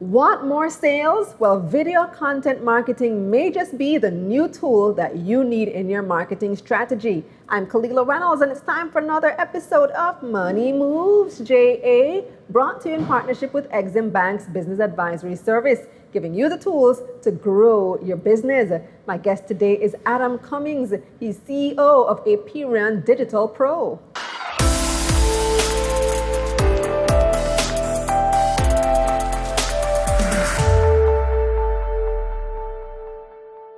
Want more sales? Well, video content marketing may just be the new tool that you need in your marketing strategy. I'm Kalila Reynolds, and it's time for another episode of Money Moves JA, brought to you in partnership with EXIM Bank's Business Advisory Service, giving you the tools to grow your business. My guest today is Adam Cummings. He's CEO of Apeiron Digital Pro.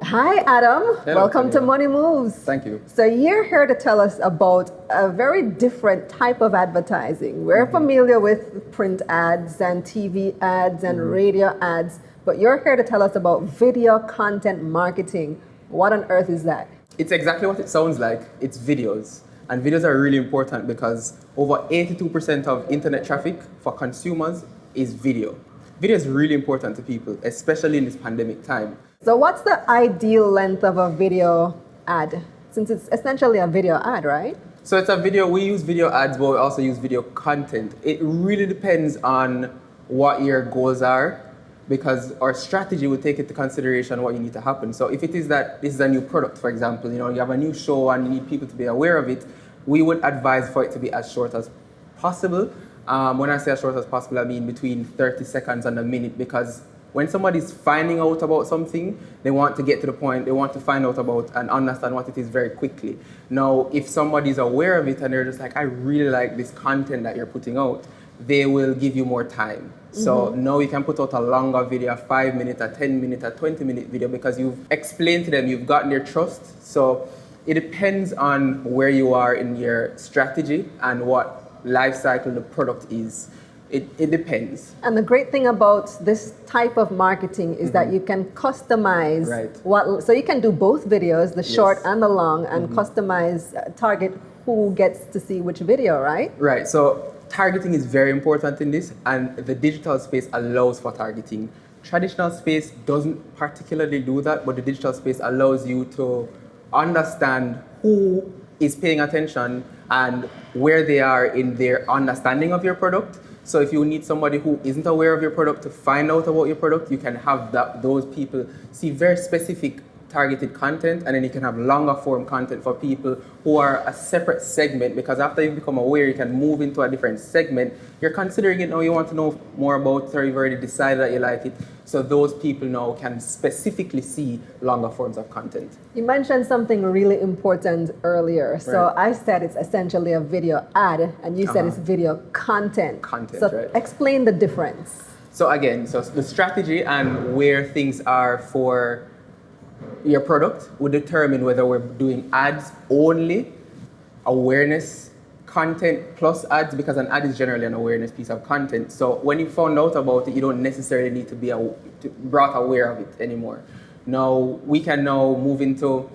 Hi, Adam. Hello, welcome to Tanya. Money Moves. Thank you. So you're here to tell us about a very different type of advertising. We're familiar with print ads and TV ads and radio ads, but you're here to tell us about video content marketing. What on earth is that? It's exactly what it sounds like. It's videos. And videos are really important because over 82% of internet traffic for consumers is video. Video is really important to people, especially in this pandemic time. So what's the ideal length of a video ad? Since it's essentially a video ad, right? So it's a video, we use video ads, but we also use video content. It really depends on what your goals are, because our strategy will take into consideration what you need to happen. So if it is that this is a new product, for example, you have a new show and you need people to be aware of it, we would advise for it to be as short as possible. When I say as short as possible, I mean between 30 seconds and a minute, because when somebody's finding out about something, they want to get to the point, they want to find out about and understand what it is very quickly. Now, if somebody's aware of it and they're just like, I really like this content that you're putting out, they will give you more time. So now you can put out a longer video, a 5-minute, a 10-minute, a 20-minute video, because you've explained to them, you've gotten their trust. So it depends on where you are in your strategy and what life cycle the product is. It depends. And the great thing about this type of marketing is that you can customize so you can do both videos, the short and the long, and customize, target who gets to see which video, right? Right. So targeting is very important in this, and the digital space allows for targeting. Traditional space doesn't particularly do that, but the digital space allows you to understand who is paying attention and where they are in their understanding of your product. So if you need somebody who isn't aware of your product to find out about your product, you can have those people see very specific targeted content, and then you can have longer form content for people who are a separate segment, because after you become aware, you can move into a different segment. You're considering it now, you want to know more about it, or you've already decided that you like it. So those people now can specifically see longer forms of content. You mentioned something really important earlier. So I said it's essentially a video ad, and you said it's video content. So explain the difference. So again, so the strategy and where things are for your product would determine whether we're doing ads only, awareness, content plus ads, because an ad is generally an awareness piece of content. So when you found out about it, you don't necessarily need to be brought aware of it anymore. Now, we can now move into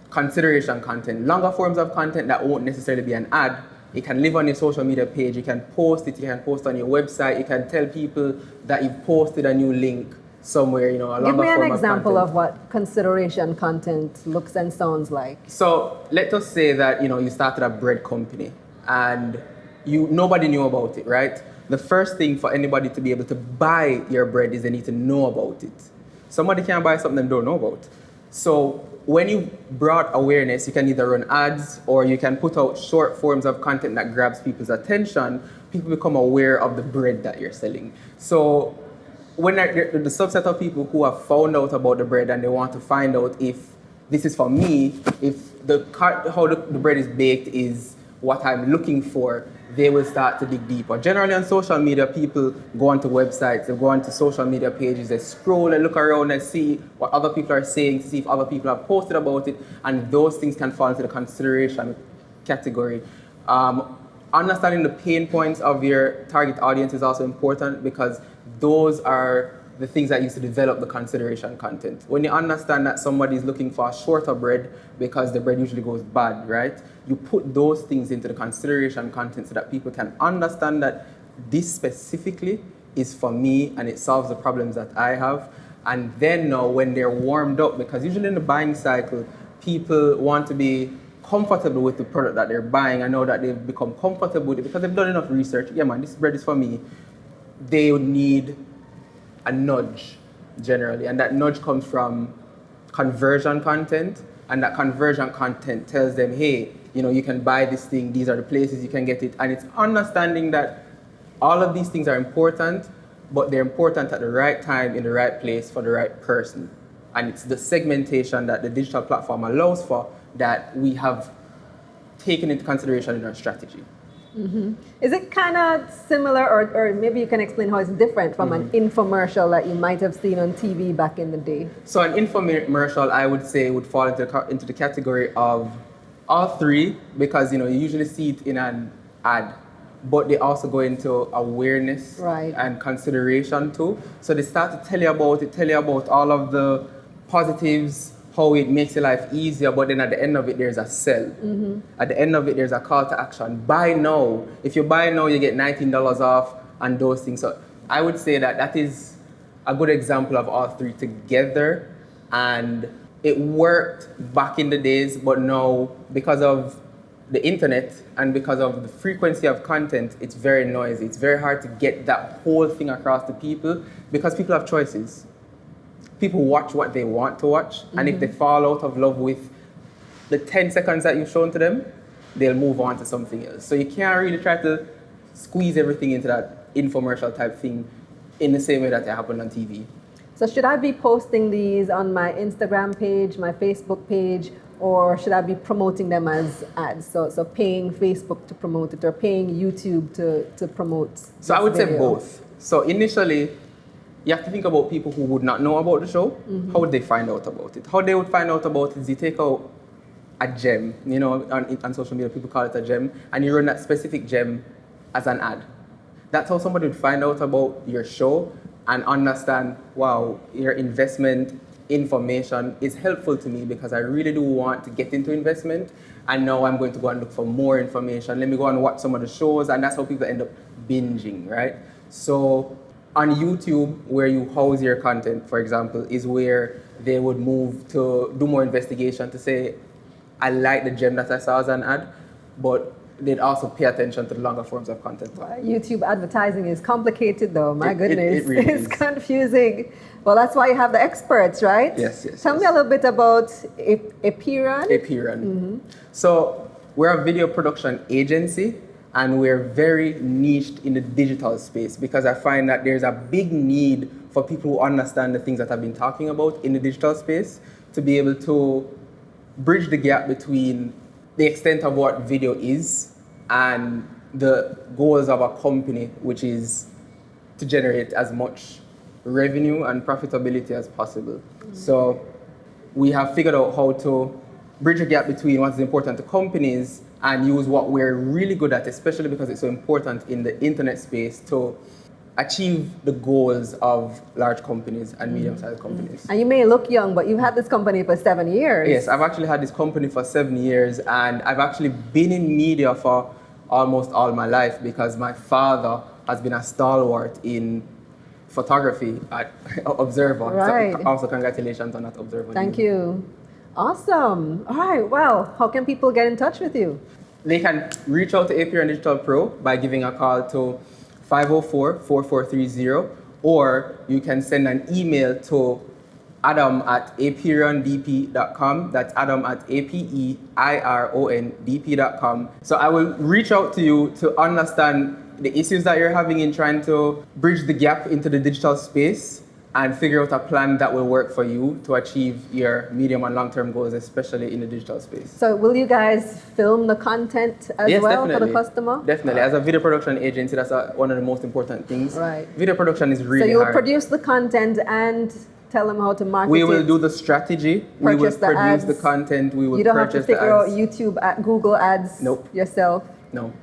consideration content, longer forms of content that won't necessarily be an ad. It can live on your social media page, you can post it, you can post on your website, you can tell people that you've posted a new link somewhere, a longer Give me an form example of of what consideration content looks and sounds like. So let us say that you started a bread company and nobody knew about it, right? The first thing for anybody to be able to buy your bread is they need to know about it. Somebody can't buy something they don't know about. So when you brought awareness, you can either run ads or you can put out short forms of content that grabs people's attention. People become aware of the bread that you're selling. So when the subset of people who have found out about the bread and they want to find out if this is for me, if how the bread is baked is what I'm looking for, they will start to dig deeper. Generally on social media, people go onto websites, they go onto social media pages, they scroll and look around and see what other people are saying, to see if other people have posted about it, and those things can fall into the consideration category. Understanding the pain points of your target audience is also important, because those are the things that used to develop the consideration content. When you understand that somebody is looking for a shorter bread because the bread usually goes bad, right? You put those things into the consideration content so that people can understand that this specifically is for me and it solves the problems that I have. And then now when they're warmed up, because usually in the buying cycle, people want to be comfortable with the product that they're buying. I know that they've become comfortable with it because they've done enough research. Yeah man, this bread is for me. They would need a nudge generally, and that nudge comes from conversion content, and that conversion content tells them, hey, you can buy this thing, these are the places you can get it, and it's understanding that all of these things are important, but they're important at the right time, in the right place, for the right person. And it's the segmentation that the digital platform allows for that we have taken into consideration in our strategy. Mm-hmm. Is it kind of similar, or maybe you can explain how it's different from an infomercial that you might have seen on TV back in the day? So an infomercial, I would say, would fall into the category of all three, because you usually see it in an ad, but they also go into awareness and consideration too. So they start to tell you about all of the positives, how it makes your life easier, but then at the end of it, there's a sell. At the end of it, there's a call to action. Buy now. If you buy now, you get $19 off and those things. So I would say that is a good example of all three together. And it worked back in the days, but now, because of the internet and because of the frequency of content, it's very noisy. It's very hard to get that whole thing across to people, because people have choices. People watch what they want to watch, and if they fall out of love with the 10 seconds that you've shown to them, they'll move on to something else. So you can't really try to squeeze everything into that infomercial type thing in the same way that it happened on TV. So should I be posting these on my Instagram page, my Facebook page, or should I be promoting them as ads? So paying Facebook to promote it, or paying YouTube to promote this So I would say video? both. So initially, you have to think about people who would not know about the show. How would they find out about it? How they would find out about it is you take out a gem, on social media people call it a gem, and you run that specific gem as an ad. That's how somebody would find out about your show and understand, wow, your investment information is helpful to me because I really do want to get into investment, and now I'm going to go and look for more information. Let me go and watch some of the shows, and that's how people end up binging, right? So on YouTube, where you house your content, for example, is where they would move to do more investigation to say, I like the gem that I saw as an ad, but they'd also pay attention to the longer forms of content. YouTube advertising is complicated though, my goodness. It really it's is. confusing. Well, that's why you have the experts, right? Yes. Tell me a little bit about Apeiron. Apeiron. So we're a video production agency, and we're very niched in the digital space, because I find that there's a big need for people who understand the things that I've been talking about in the digital space to be able to bridge the gap between the extent of what video is and the goals of a company, which is to generate as much revenue and profitability as possible. So we have figured out how to bridge the gap between what's important to companies and use what we're really good at, especially because it's so important in the internet space, to achieve the goals of large companies and medium-sized companies. And you may look young, but you've had this company for 7 years. Yes, I've actually had this company for 7 years, and I've actually been in media for almost all my life because my father has been a stalwart in photography at Observer. Right. So also congratulations on that Observer. Thank you. Awesome. All right, well, how can people get in touch with you? They can reach out to Apeiron Digital Pro by giving a call to 504-4430, or you can send an email to adam@apeirondp.com. That's adam@apeirondp.com. So I will reach out to you to understand the issues that you're having in trying to bridge the gap into the digital space and figure out a plan that will work for you to achieve your medium and long-term goals, especially in the digital space. So will you guys film the content as Yes, well definitely. for the customer? Definitely. As a video production agency, that's one of the most important things. Right. Video production is really So you'll hard. produce the content and tell them how to market We will it. do the strategy. We will Purchase the produce the ads. content. We will You don't have to purchase the figure out ads. YouTube, Google ads Nope. yourself. No.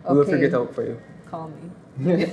We will Okay. figure it out for you. Call me.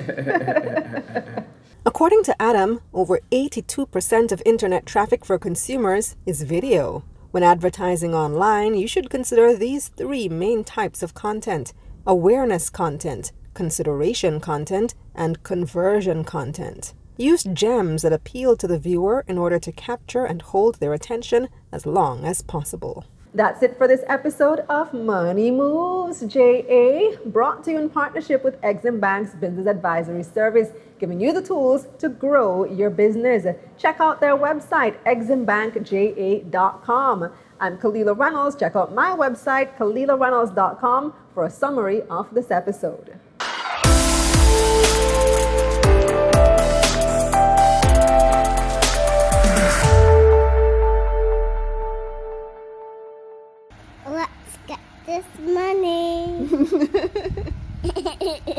According to Adam, over 82% of internet traffic for consumers is video. When advertising online, you should consider these 3 main types of content: awareness content, consideration content, and conversion content. Use gems that appeal to the viewer in order to capture and hold their attention as long as possible. That's it for this episode of Money Moves JA, brought to you in partnership with EXIM Bank's Business Advisory Service, giving you the tools to grow your business. Check out their website, eximbankja.com. I'm Kalila Reynolds. Check out my website, KalilaReynolds.com, for a summary of this episode. Let's get this money.